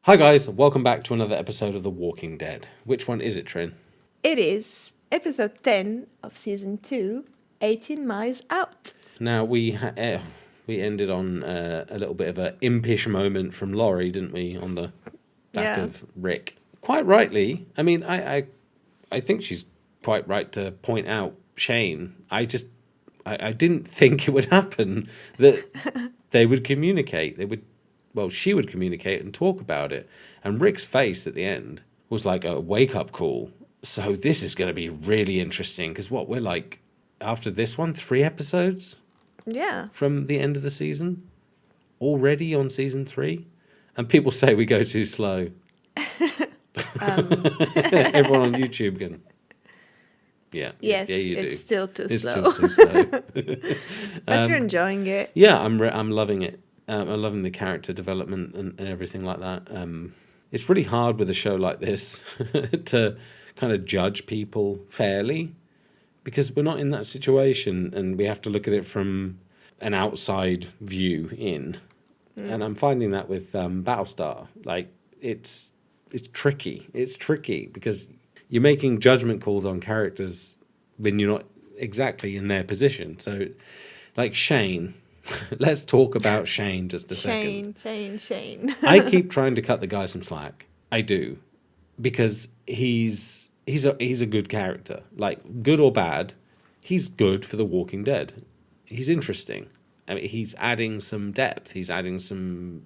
Hi guys, welcome back to another episode of The Walking Dead. Which one is it, Trin? It is episode 10 of season 2, 18 Miles Out. Now, we ended on a little bit of an impish moment from Laurie, didn't we, on the back of Rick? Quite rightly. I mean, I think she's quite right to point out Shane. I didn't think it would happen that they would communicate. She would communicate and talk about it. And Rick's face at the end was like a wake-up call. So this is going to be really interesting because we're like, after this one, 3 episodes from the end of the season? Already on season 3? And people say we go too slow. Everyone on YouTube can... Yes, yeah, you do. It's still too It's slow. still too slow. But you're enjoying it. Yeah, I'm loving it. I'm loving the character development and everything like that. It's really hard with a show like this to kind of judge people fairly because we're not in that situation and we have to look at it from an outside view in. And I'm finding that with Battlestar. Like, it's tricky. It's tricky because you're making judgment calls on characters when you're not exactly in their position. So, like Shane... Let's talk about Shane just a second. Shane. I keep trying to cut the guy some slack. I do, because he's a good character. Like, good or bad, he's good for The Walking Dead. He's interesting. I mean, he's adding some depth. He's adding some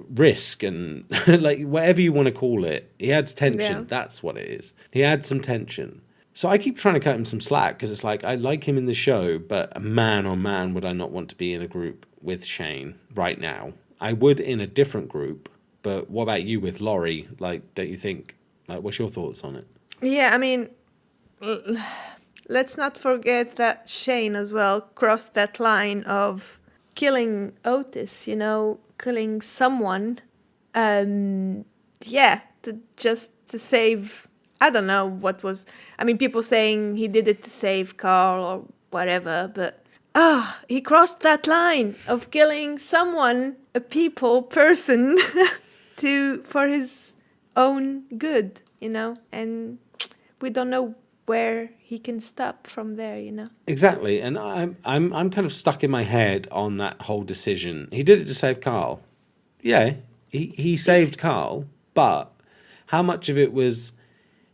risk and like whatever you want to call it. He adds tension. Yeah. That's what it is. He adds some tension. So I keep trying to cut him some slack because it's like I like him in the show, but man on man would I not want to be in a group with Shane right now. I would in a different group, but what about you with Laurie? Like, don't you think, like, what's your thoughts on it? Yeah, I mean, let's not forget that Shane as well crossed that line of killing Otis, killing someone. To save... I don't know what was... I mean, people saying he did it to save Carl or whatever, but... he crossed that line of killing someone, a person, for his own good, And we don't know where he can stop from there, Exactly, and I'm kind of stuck in my head on that whole decision. He did it to save Carl. Yeah, he saved Carl, but how much of it was...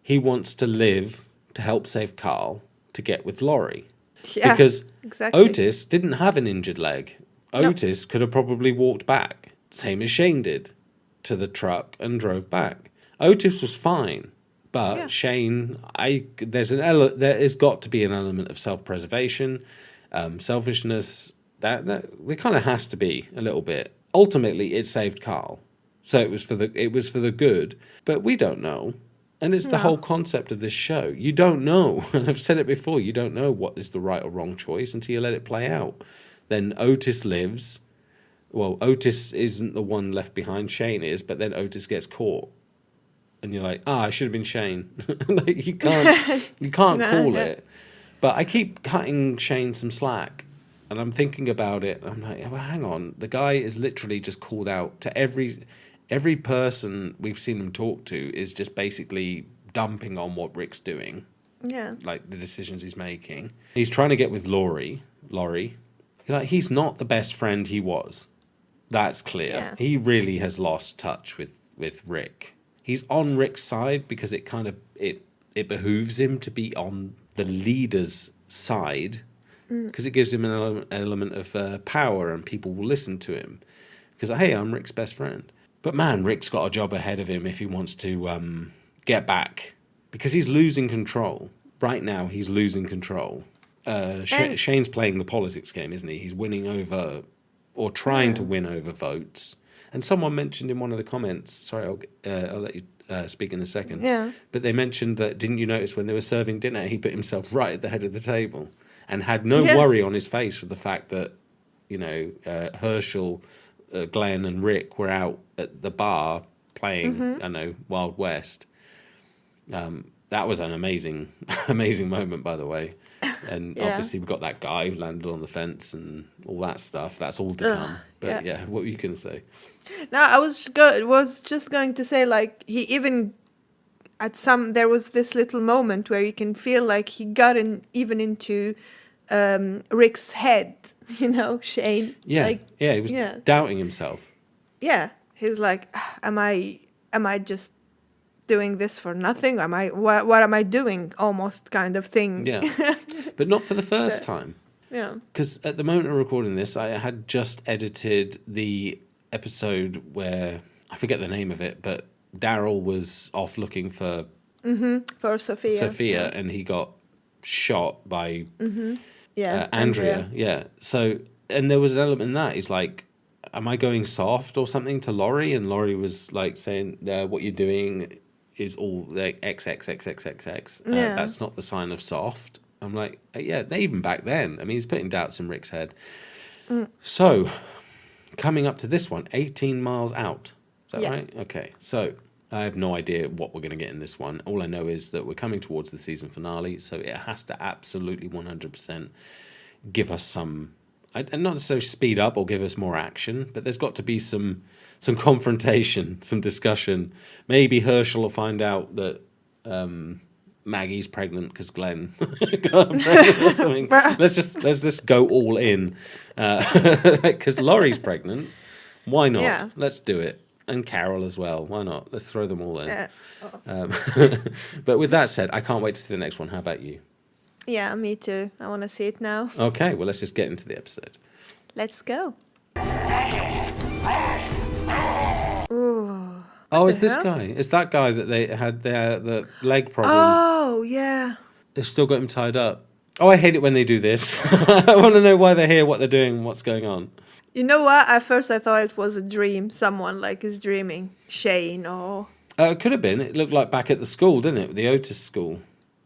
he wants to live to help save Carl to get with Laurie. Yeah, because exactly. Otis didn't have an injured leg. Otis could have probably walked back, same as Shane did, to the truck and drove back. Otis was fine, but Shane, there has got to be an element of self-preservation, selfishness. That there kind of has to be a little bit. Ultimately, it saved Carl, so it was for the good. But we don't know. And it's the whole concept of this show. You don't know. And I've said it before. You don't know what is the right or wrong choice until you let it play out. Then Otis lives. Well, Otis isn't the one left behind. Shane is. But then Otis gets caught. And you're like, I should have been Shane. Like, you can't call it. But I keep cutting Shane some slack. And I'm thinking about it. I'm like, well, hang on. The guy is literally just called out to every person we've seen him talk to is just basically dumping on what Rick's doing. Yeah. Like the decisions he's making. He's trying to get with Laurie. Like, he's not the best friend he was. That's clear. Yeah. He really has lost touch with Rick. He's on Rick's side because it kind of it behooves him to be on the leader's side because it gives him an element of power and people will listen to him. Because, hey, I'm Rick's best friend. But man, Rick's got a job ahead of him if he wants to get back. Because he's losing control. Right now, he's losing control. Shane's playing the politics game, isn't he? He's winning over, or trying to win over votes. And someone mentioned in one of the comments, sorry, I'll let you speak in a second. Yeah. But they mentioned that, didn't you notice when they were serving dinner, he put himself right at the head of the table and had no worry on his face for the fact that, Herschel... Glenn and Rick were out at the bar playing, Wild West. That was an amazing moment, by the way. And Yeah. obviously we've got that guy who landed on the fence and all that stuff. That's all to come. But yeah. what were you going to say? No, I was just going to say, like, he even there was this little moment where you can feel like he got even into Rick's head, Shane. Yeah, Like, he was doubting himself. yeah, he's like, am I just doing this for nothing? What am I doing? Almost kind of thing. Yeah, but not for the first time. Yeah. Because at the moment of recording this, I had just edited the episode where, I forget the name of it, but Daryl was off looking for For Sophia. and he got shot by Andrea. Yeah. So, and there was an element in that. He's like, am I going soft or something to Laurie? And Laurie was like saying, what you're doing is all like XXXXXX. Yeah. That's not the sign of soft. I'm like, even back then. I mean, he's putting doubts in Rick's head. So, coming up to this one, 18 miles out. Is that right? Okay. So, I have no idea what we're going to get in this one. All I know is that we're coming towards the season finale, so it has to absolutely 100% give us some, and not necessarily speed up or give us more action, but there's got to be some confrontation, some discussion. Maybe Herschel will find out that Maggie's pregnant because Glenn got pregnant or something. let's just go all in because Laurie's pregnant. Why not? Yeah. Let's do it. And Carol as well. Why not? Let's throw them all in. But with that said, I can't wait to see the next one. How about you? Yeah, me too. I want to see it now. Okay, well, let's just get into the episode. Let's go. Oh, it's this guy. It's that guy that they had the leg problem. Oh, yeah. They've still got him tied up. Oh, I hate it when they do this. I want to know why they're here, what they're doing, and what's going on. You know what? At first I thought it was a dream. Someone like is dreaming. Shane or... It could have been. It looked like back at the school, didn't it? The Otis school.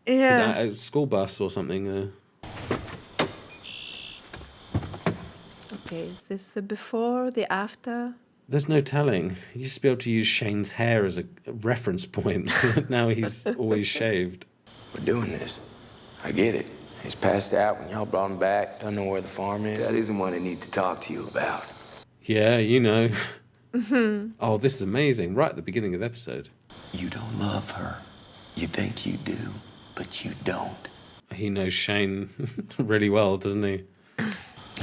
Yeah. A school bus or something. Okay, is this the before, the after? There's no telling. You used to be able to use Shane's hair as a reference point. Now he's always shaved. We're doing this. I get it. He's passed out when y'all brought him back. Don't know where the farm is. That isn't what I need to talk to you about. Yeah, you know. Oh, this is amazing. Right at the beginning of the episode. You don't love her. You think you do, but you don't. He knows Shane really well, doesn't he?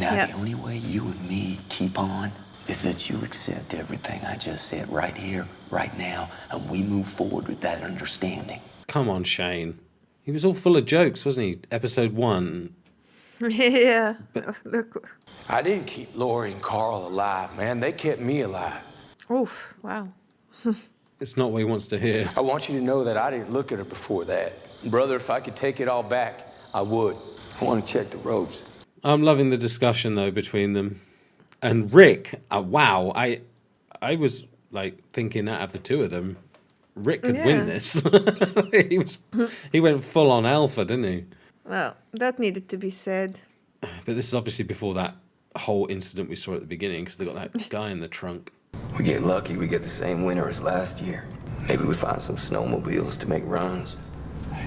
Now, the only way you and me keep on is that you accept everything I just said right here, right now, and we move forward with that understanding. Come on, Shane. He was all full of jokes, wasn't he? Episode 1. Yeah. Look. I didn't keep Lori and Carl alive, man. They kept me alive. Oof. Wow. It's not what he wants to hear. I want you to know that I didn't look at her before that. Brother, if I could take it all back, I would. I want to check the ropes. I'm loving the discussion, though, between them. And Rick, wow, I was, like, thinking out of the two of them, Rick could win this. He went full on alpha, didn't he? Well, that needed to be said. But this is obviously before that whole incident we saw at the beginning, because they got that guy in the trunk. We get lucky, we get the same winner as last year. Maybe we find some snowmobiles to make runs.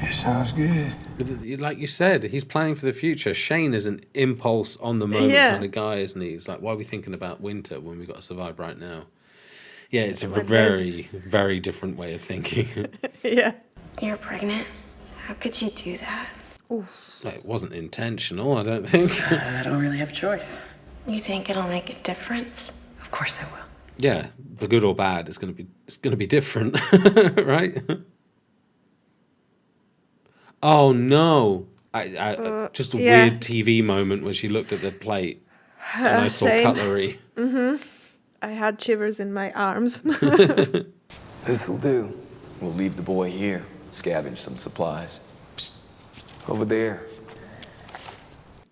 It sounds good. But like you said, he's planning for the future. Shane is an impulse on the moment kind of guy, isn't he? He's like, why are we thinking about winter when we've got to survive right now? Yeah, it's a very, very different way of thinking. Yeah. You're pregnant? How could you do that? Oof. It wasn't intentional, I don't think. I don't really have a choice. You think it'll make a difference? Of course I will. Yeah, but good or bad, it's gonna be different, right? Oh no! I just a weird TV moment when she looked at the plate and I saw cutlery. I had shivers in my arms. This'll do. We'll leave the boy here, scavenge some supplies. Psst. Over there.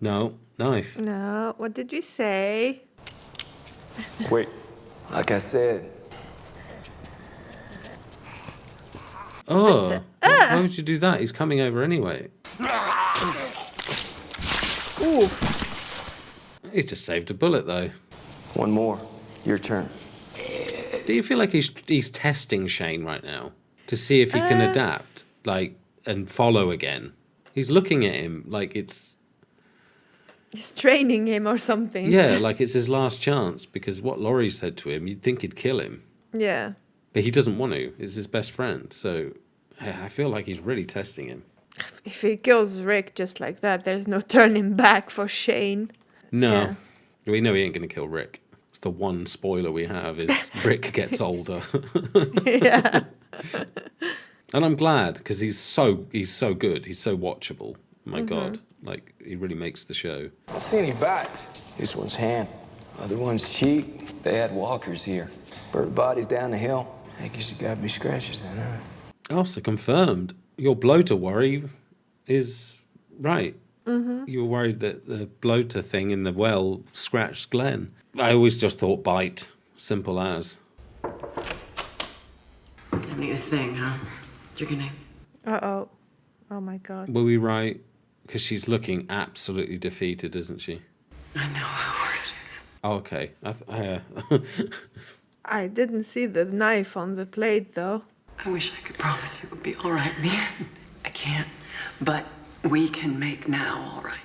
No, knife. No, what did we say? Wait. Like I said, Oh, why would you do that? He's coming over anyway. Oof. He just saved a bullet though. one more. Your turn. Do you feel like he's testing Shane right now to see if he can adapt, like, and follow again? He's looking at him like it's... He's training him or something. Yeah, like it's his last chance, because what Laurie said to him, you'd think he'd kill him. Yeah. But he doesn't want to. It's his best friend. So I feel like he's really testing him. If he kills Rick just like that, there's no turning back for Shane. No. Yeah. We know he ain't going to kill Rick. It's the one spoiler we have is Rick gets older. Yeah. And I'm glad, because he's so good. He's so watchable. My God. Like, he really makes the show. I don't see any bites. This one's hand. Other one's cheek. They had walkers here. Bird bodies down the hill. I guess it gotta be scratches then, huh? Oh, so confirmed. Your bloater worry is right. You were worried that the bloater thing in the well scratched Glenn. I always just thought bite. Simple as. Didn't need a thing, huh? You're gonna... Uh-oh. Oh, my God. Were we right? Because she's looking absolutely defeated, isn't she? I know how hard it is. Oh, okay. I didn't see the knife on the plate, though. I wish I could promise you it would be all right in the end. I can't. But we can make now all right.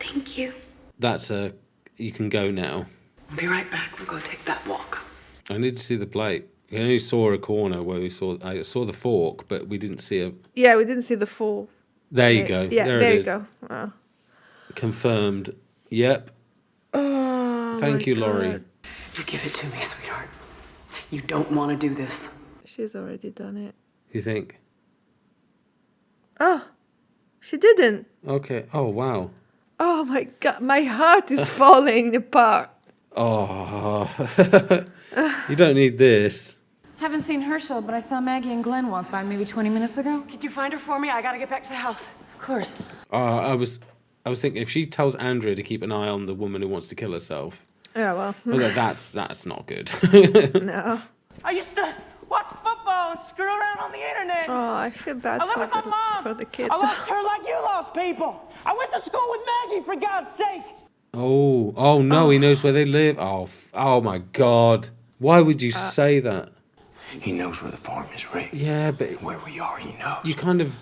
Thank you. That's a... You can go now. I'll be right back. We'll go take that walk. I need to see the plate. I only saw a corner where I saw the fork, but we didn't see a... Yeah, we didn't see the full... There you go. Yeah, there it you is. go. Oh. Confirmed. Yep. Oh, Thank you, Laurie. God. You give it to me, sweetheart. You don't want to do this. She's already done it. You think? Oh, she didn't. Okay. Oh, wow. Oh, my God. My heart is falling apart. Oh. You don't need this. Haven't seen Herschel, but I saw Maggie and Glenn walk by maybe 20 minutes ago. Could you find her for me? I gotta get back to the house. Of course. I was thinking if she tells Andrea to keep an eye on the woman who wants to kill herself, Yeah, well. that's not good. No. I used to watch football and screw around on the internet. Oh, I feel bad I live with my mom. for the kid. I lost her like you lost people. I went to school with Maggie, for God's sake. Oh no, he knows where they live. Oh my God. Why would you say that? He knows where the farm is, Rick. Yeah, but Where we are, he knows. you kind of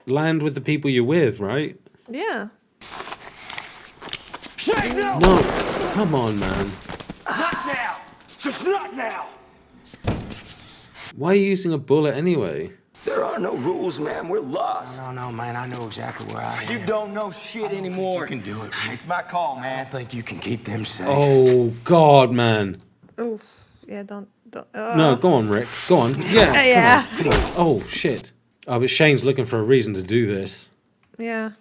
land with the people you're with, right? Yeah. Shane, no! No, come on, man. Not now. Just not now. Why are you using a bullet anyway? There are no rules, man. We're lost. No, man. I know exactly where I am. You don't know shit anymore. You can do it. It's my call, I man. don't think you can keep them safe. Oh God, man. Oh, yeah, don't. No, go on, Rick. Go on. Yeah. Yeah. Come on. Oh shit. Oh, but Shane's looking for a reason to do this. Yeah.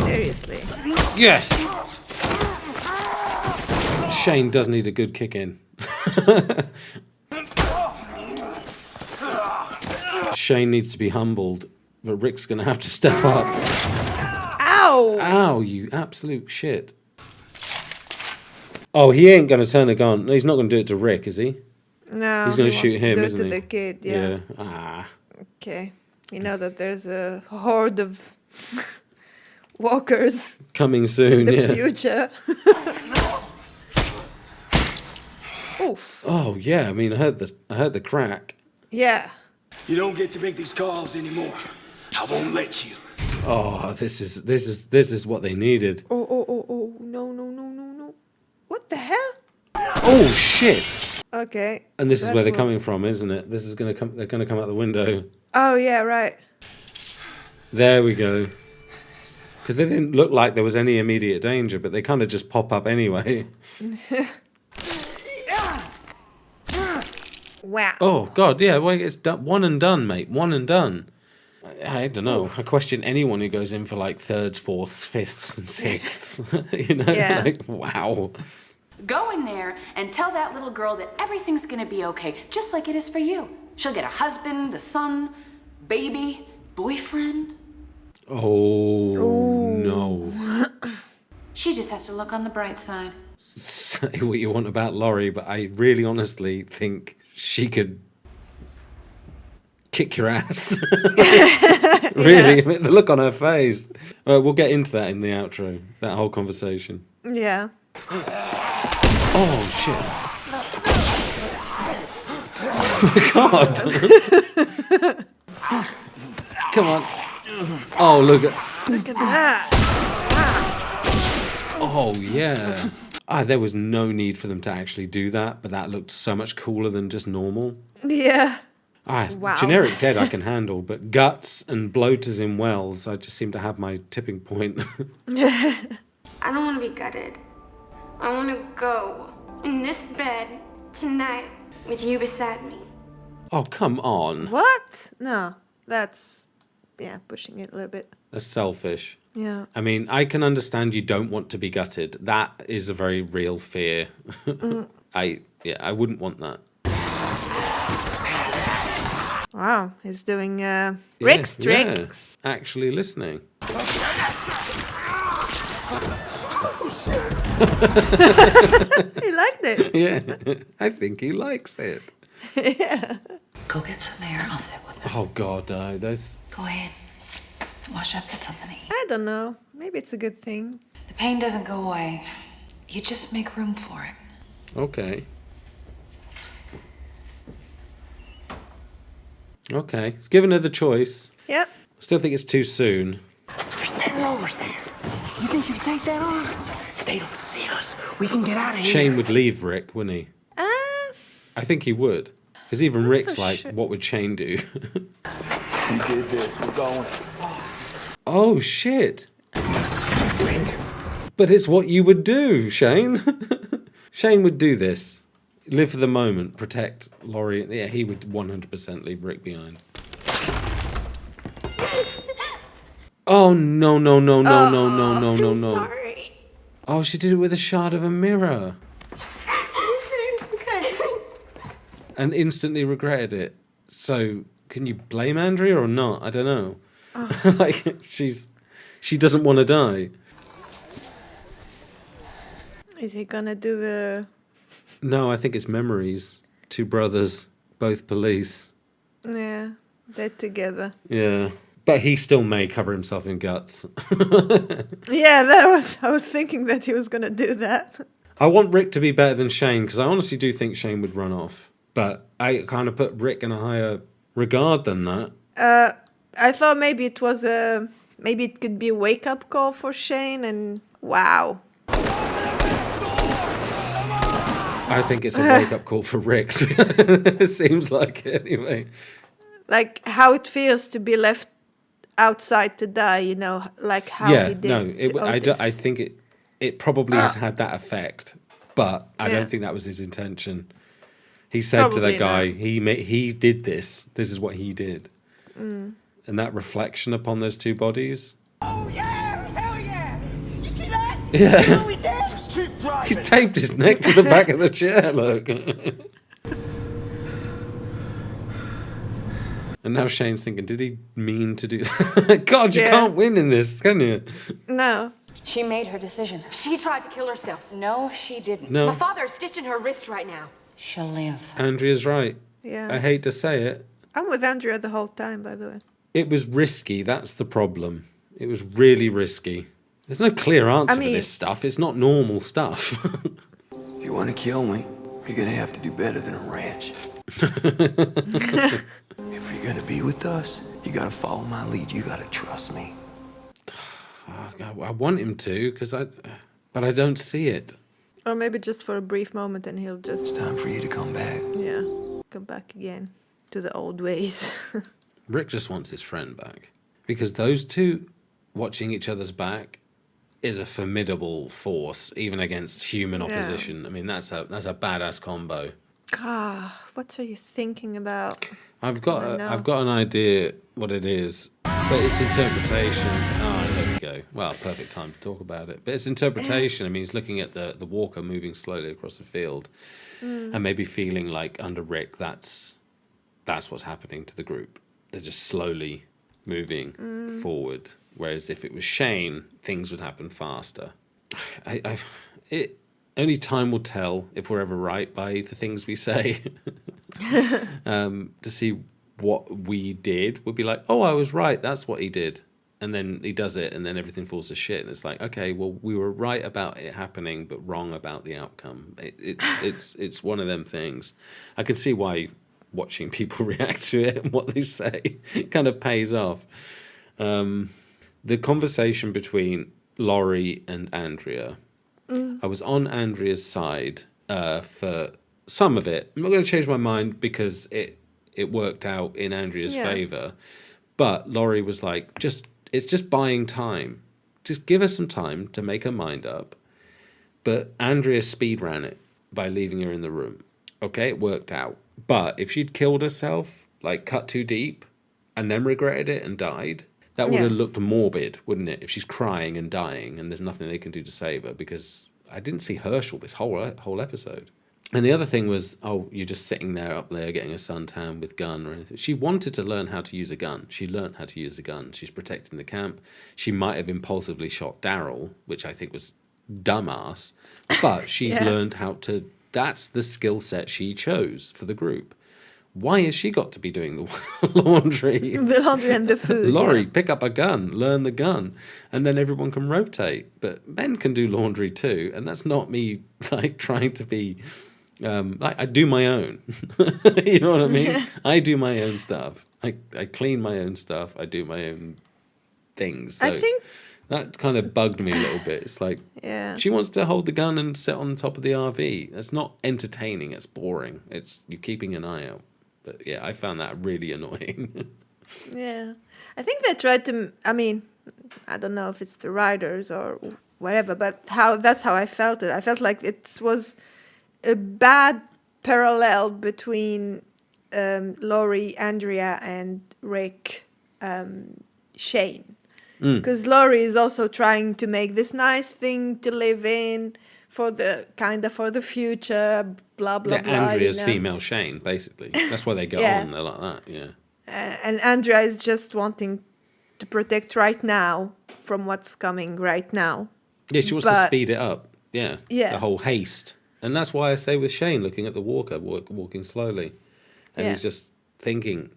Seriously. Yes. Shane does need a good kick in. Shane needs to be humbled, but Rick's gonna have to step up. Ow! Ow, you absolute shit. Oh, he ain't gonna turn a gun. No, he's not gonna do it to Rick, is he? No. He's gonna he shoot wants to him, do it isn't to he? the kid, yeah. Ah. Okay. You know that there's a horde of walkers Coming soon, in the yeah. future. Oof. Oh yeah, I mean I heard the crack. Yeah. You don't get to make these calls anymore. I won't let you. Oh, this is what they needed. Oh, no. What the hell? Oh shit. Okay. And this is that where they're will- coming from, isn't it? This is gonna come. They're gonna come out the window. Oh, yeah, right. There we go. Because they didn't look like there was any immediate danger, but they kind of just pop up anyway. Wow. Oh God, yeah. Well, it's done, one and done, mate. One and done. I don't know. I question anyone who goes in for like thirds, fourths, fifths, and sixths. You know, Yeah. like wow. Go in there and tell that little girl that everything's gonna be okay, just like it is for you. She'll get a husband, a son, baby, boyfriend. Oh no. She just has to look on the bright side. Say what you want about Laurie, but I really honestly think she could kick your ass. Really, I mean, the look on her face. We'll get into that in the outro, that whole conversation. Yeah. Oh, shit. Oh, my God. Come on. Oh, look at... Look at that. Oh, yeah. There was no need for them to actually do that, but that looked so much cooler than just normal. Yeah. Wow. Generic dead I can handle, but guts and bloaters in wells, I just seem to have my tipping point. I don't want to be gutted. I want to go in this bed tonight with you beside me. Oh, come on. What? No, that's, pushing it a little bit. That's selfish. Yeah. I mean, I can understand you don't want to be gutted. That is a very real fear. I wouldn't want that. Wow, he's doing Rick's trick. Yeah, actually listening. He liked it. Yeah, I think he likes it. Yeah. Go get some air. I'll sit with him. Oh, God, no. Those... Go ahead. Wash up, get something to eat. I don't know. Maybe it's a good thing. The pain doesn't go away. You just make room for it. Okay. Okay, let's give another choice. Yep. Still think it's too soon. There's 10 rollers there. You think you can take that on? If they don't see us, we can get out of here. Shane would leave Rick, wouldn't he? I think he would. Because even Rick's like, what would Shane do? He did this. We're going. Oh, shit. But it's what you would do, Shane. Shane would do this. Live for the moment. Protect Laurie. Yeah, he would 100% leave Rick behind. Oh, no. Sorry. Oh, she did it with a shard of a mirror. It's okay. And instantly regretted it. So, can you blame Andrea or not? I don't know. Like, she doesn't want to die. Is he gonna do the... No, I think it's memories. Two brothers, both police. Yeah, they're together. Yeah. But he still may cover himself in guts. Yeah, I was thinking that he was gonna do that. I want Rick to be better than Shane, because I honestly do think Shane would run off. But I kind of put Rick in a higher regard than that. I thought maybe it was maybe it could be a wake-up call for Shane, and wow. I think it's a wake-up call for Rick. It seems like it, anyway. Like how it feels to be left outside to die, you know, like how he did. I think it probably has had that effect, but I don't think that was his intention. He said to that guy, he did this. This is what he did. And that reflection upon those two bodies. Oh, yeah! Hell yeah! You see that? Yeah. You know what we did? Just keep driving. He's taped his neck to the back of the chair, look. And now Shane's thinking, did he mean to do that? God, you can't win in this, can you? No. She made her decision. She tried to kill herself. No, she didn't. No. My father is stitching her wrist right now. She'll live. Andrea's right. Yeah. I hate to say it. I'm with Andrea the whole time, by the way. It was risky, that's the problem. It was really risky. There's no clear answer for this stuff. It's not normal stuff. If you want to kill me, you're going to have to do better than a ranch. If you're going to be with us, you got to follow my lead. You got to trust me. I want him to, but I don't see it. Or maybe just for a brief moment and he'll just... It's time for you to come back. Yeah, come back again to the old ways. Rick just wants his friend back. Because those two watching each other's back is a formidable force, even against human opposition. I mean, that's a badass combo. What are you thinking about? I've got an idea what it is, but it's interpretation. Oh, there we go. Well, perfect time to talk about it. But it's interpretation. I mean, he's looking at the walker moving slowly across the field, and maybe feeling like under Rick, that's what's happening to the group. They're just slowly moving forward. Whereas if it was Shane, things would happen faster. Only time will tell if we're ever right by the things we say. To see what we did would be like, oh, I was right. That's what he did. And then he does it, and then everything falls to shit. And it's like, okay, well, we were right about it happening, but wrong about the outcome. It's one of them things. I can see why watching people react to it and what they say kind of pays off. the conversation between Laurie and Andrea. I was on Andrea's side for some of it. I'm not going to change my mind because it worked out in Andrea's favour. But Laurie was like, it's just buying time. Just give her some time to make her mind up. But Andrea speed ran it by leaving her in the room. Okay, it worked out. But if she'd killed herself, like cut too deep, and then regretted it and died, that would have looked morbid, wouldn't it? If she's crying and dying and there's nothing they can do to save her, because I didn't see Herschel this whole episode. And the other thing was, you're just sitting there up there getting a suntan with gun or anything. She wanted to learn how to use a gun. She learned how to use a gun. She's protecting the camp. She might have impulsively shot Daryl, which I think was dumbass, but she's learned how to. That's the skill set she chose for the group. Why has she got to be doing the laundry? The laundry and the food. Laurie, pick up a gun, learn the gun, and then everyone can rotate. But men can do laundry too, and that's not me like trying to be. I do my own. You know what I mean? I do my own stuff. I clean my own stuff. I do my own things. So I think that kind of bugged me a little bit. It's like she wants to hold the gun and sit on top of the RV. That's not entertaining. It's boring. It's you keeping an eye out. But yeah, I found that really annoying. Yeah. I think they tried to, I mean, I don't know if it's the writers or whatever, but that's how I felt it. I felt like it was a bad parallel between Laurie, Andrea, and Rick, Shane. Because Laurie is also trying to make this nice thing to live in for the future, blah, blah, blah. Andrea's female Shane, basically. That's why they go on. They're like that, yeah. And Andrea is just wanting to protect right now from what's coming right now. Yeah, she wants to speed it up. Yeah. The whole haste. And that's why I say with Shane, looking at the walker, walking slowly. And he's just thinking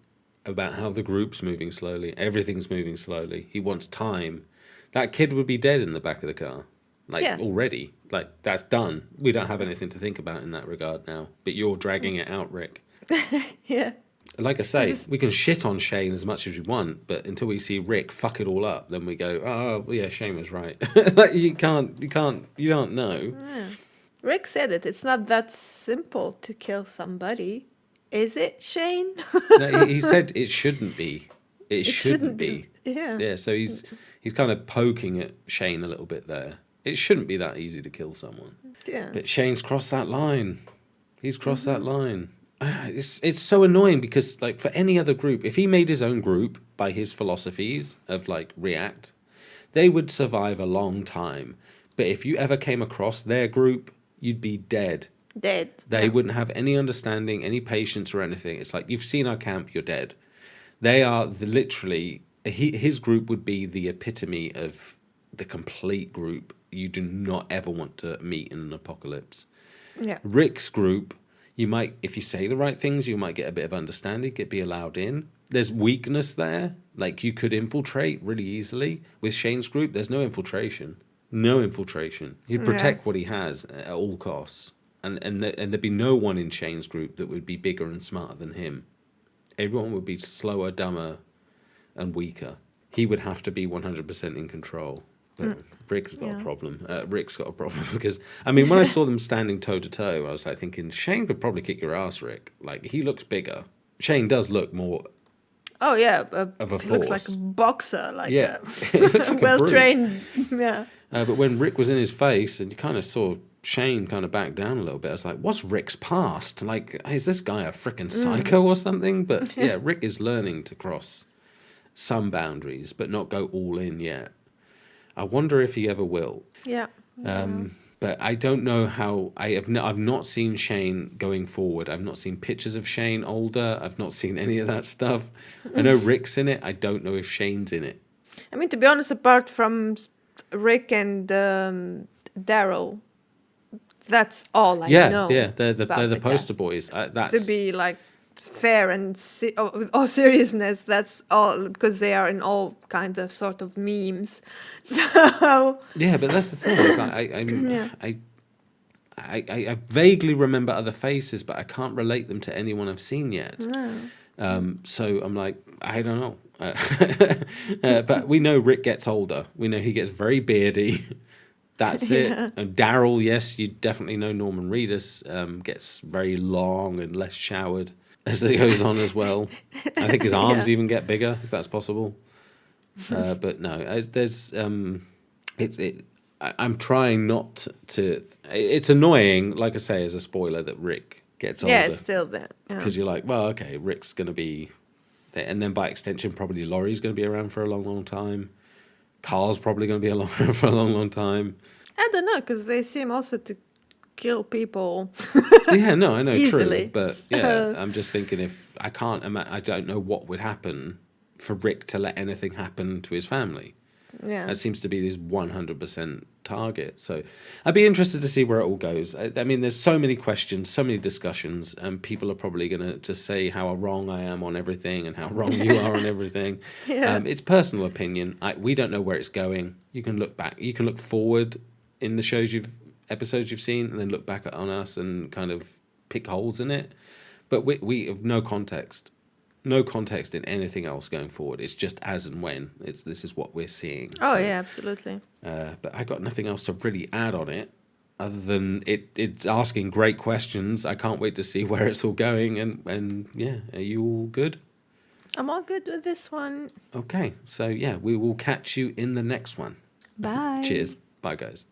about how the group's moving slowly. Everything's moving slowly. He wants time. That kid would be dead in the back of the car. Already. Like, that's done. We don't have anything to think about in that regard now. But you're dragging it out, Rick. Yeah. Like I say, we can shit on Shane as much as we want, but until we see Rick fuck it all up, then we go, oh, well, yeah, Shane was right. Like, you don't know. Yeah. Rick said it. It's not that simple to kill somebody. Is it, Shane? No, he said it shouldn't be. It shouldn't be. Yeah. Yeah, so he's kind of poking at Shane a little bit there. It shouldn't be that easy to kill someone. Yeah. But Shane's crossed that line. He's crossed that line. It's so annoying because, like, for any other group, if he made his own group by his philosophies of, like, react, they would survive a long time. But if you ever came across their group, you'd be dead. They wouldn't have any understanding, any patience or anything. It's like, you've seen our camp, you're dead. They are literally, his group would be the epitome of the complete group you do not ever want to meet in an apocalypse. Yeah. Rick's group, you might, if you say the right things, you might get a bit of understanding, be allowed in. There's weakness there. Like, you could infiltrate really easily. With Shane's group, there's no infiltration. No infiltration. He'd protect what he has at all costs. And there'd be no one in Shane's group that would be bigger and smarter than him. Everyone would be slower, dumber, and weaker. He would have to be 100% in control. But Rick's got a problem. Rick's got a problem because, I mean, when I saw them standing toe-to-toe, I was like thinking, Shane could probably kick your ass, Rick. Like, he looks bigger. Shane does look more of a force. Looks like a boxer, like a looks like well-trained. Yeah. But when Rick was in his face and you kind of saw Shane kind of back down a little bit, I was like, what's Rick's past? Like, is this guy a freaking psycho or something? But yeah, Rick is learning to cross some boundaries, but not go all in yet. I wonder if he ever will. Yeah. But I don't know how. I've not seen Shane going forward. I've not seen pictures of Shane older. I've not seen any of that stuff. I know Rick's in it. I don't know if Shane's in it. I mean, to be honest, apart from Rick and Daryl, that's all I know. Yeah, they're the poster boys. That's to be like fair and with all seriousness, that's all, because they are in all kinds of sort of memes. So yeah, but that's the thing. Is I vaguely remember other faces, but I can't relate them to anyone I've seen yet. No. So I'm like, I don't know. But we know Rick gets older. We know he gets very beardy. That's it. And Daryl, yes, you definitely know Norman Reedus gets very long and less showered as it goes on as well. I think his arms even get bigger, if that's possible. But no, there's I'm trying not to. It's annoying, like I say, as a spoiler, that Rick gets older. Yeah, it's still there. Because you're like, well, okay, Rick's going to be there. And then by extension, probably Laurie's going to be around for a long, long time. Carl's probably going to be around for a long, long time. I don't know, because they seem also to kill people. Yeah, no, I know, easily. true. But yeah, I'm just thinking if I can't imagine, I don't know what would happen for Rick to let anything happen to his family. Yeah. That seems to be his 100% target. So I'd be interested to see where it all goes. I mean, there's so many questions, so many discussions, and people are probably going to just say how wrong I am on everything and how wrong you are on everything. It's personal opinion. We don't know where it's going. You can look back. You can look forward in the episodes you've seen, and then look back on us and kind of pick holes in it. But we have no context. No context in anything else going forward. It's just as and when. This is what we're seeing. Oh, yeah, absolutely. But I got nothing else to really add on it other than it's asking great questions. I can't wait to see where it's all going. And yeah, are you all good? I'm all good with this one. Okay, so yeah, we will catch you in the next one. Bye. Cheers. Bye, guys.